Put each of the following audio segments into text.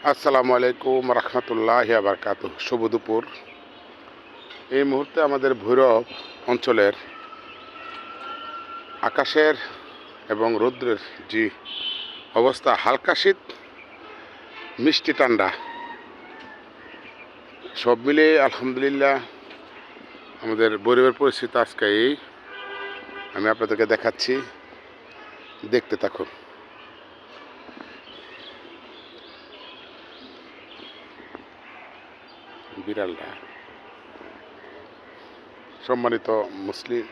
আসসালামু আলাইকুম রহমতুল্লাহি বারকাতুহ। শুভ দুপুর। এই মুহূর্তে আমাদের ভৈরব অঞ্চলের আকাশের এবং রৌদ্রের যে অবস্থা, হালকা শীত মিষ্টি ঠান্ডা সব মিলে আলহামদুলিল্লাহ আমাদের ভৈরবের পরিস্থিতি আজকে এই আমি আপনাদেরকে দেখাচ্ছি, দেখতে থাকুন। বিড়ালটা। সম্মানিত মুসলিম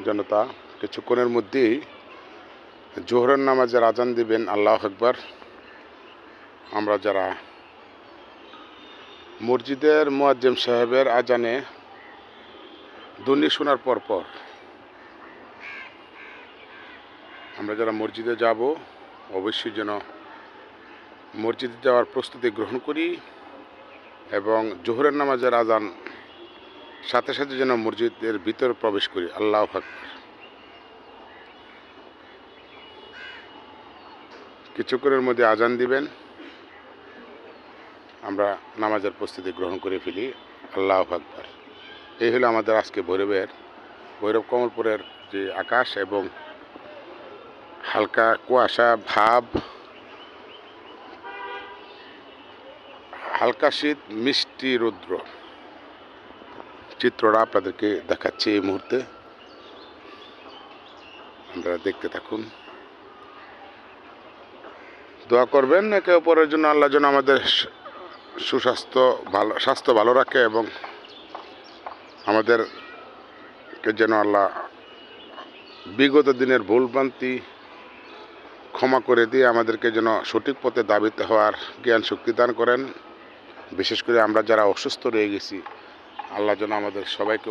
জনতা, কিছুক্ষণের মধ্যেই জোহরের নামাজের আজান দিবেন। আল্লাহু আকবার। আমরা যারা মসজিদের মুয়াজ্জিম সাহেবের আজানে ধ্বনি শোনার পর আমরা যারা মসজিদে যাব, অবশ্যই যেন মসজিদে যাওয়ার প্রস্তুতি গ্রহণ করি এবং জোহরের নামাজের আজান সাথে সাথে যেন মসজিদের ভিতরে প্রবেশ করি। আল্লাহু আকবার। কিছুক্ষণের মধ্যে আজান দিবেন, আমরা নামাজের প্রস্তুতি গ্রহণ করে ফেলি। আল্লাহু আকবার। এই হলো আমাদের আজকে ভৈরব কমলপুরের যে আকাশ এবং হালকা কুয়াশা ভাব, হালকা শীত মিষ্টি রৌদ্র চিত্রটা আপনাদেরকে দেখাচ্ছি এই মুহূর্তে। আপনারা দেখতে থাকুন, দোয়া করবেন একে অপরের জন্য। আল্লাহ যেন আমাদের স্বাস্থ্য ভালো রাখে এবং আমাদেরকে যেন আল্লাহ বিগত দিনের ভুলভ্রান্তি ক্ষমা করে দিয়ে আমাদেরকে যেন সঠিক পথে দাবিতে হওয়ার জ্ঞান শক্তি দান করেন। বিশেষ করে আমরা যারা অসুস্থ রয়ে গেছি, আল্লাহ যেন আমাদের সবাইকে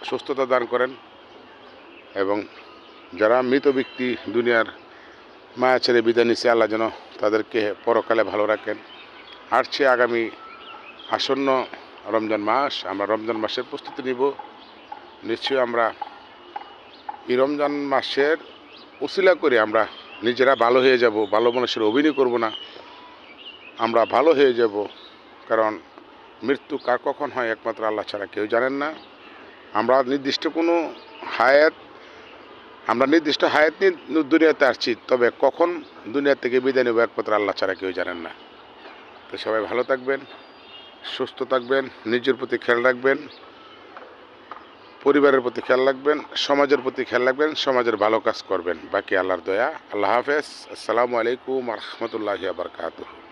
সুস্থতা দান করেন এবং যারা মৃত ব্যক্তি দুনিয়ার মায়া ছেড়ে বিদায় নিচ্ছে, আল্লাহ যেন তাদেরকে পরকালে ভালো রাখেন। আসছে আগামী আসন্ন রমজান মাস, আমরা রমজান মাসের প্রস্তুতি নিব। নিশ্চয়ই আমরা এই রমজান মাসের উসিলা করে আমরা নিজেরা ভালো হয়ে যাব। ভালো মানুষের অভিনয় করব না, আমরা ভালো হয়ে যাব। কারণ মৃত্যু কার কখন হয় একমাত্র আল্লাহ ছাড়া কেউ জানেন না। আমরা নির্দিষ্ট হায়াত নিয়ে দুনিয়াতে আসছি, তবে কখন দুনিয়া থেকে বিদায় নেব একমাত্র আল্লাহ ছাড়া কেউ জানেন না। তো সবাই ভালো থাকবেন, সুস্থ থাকবেন, নিজের প্রতি খেয়াল রাখবেন, পরিবারের প্রতি খেয়াল রাখবেন, সমাজের প্রতি খেয়াল রাখবেন, সমাজের ভালো কাজ করবেন। বাকি আল্লাহর দয়া। আল্লাহ হাফেজ। আসসালামু আলাইকুম রহমতুল্লাহি বারকাতুহু।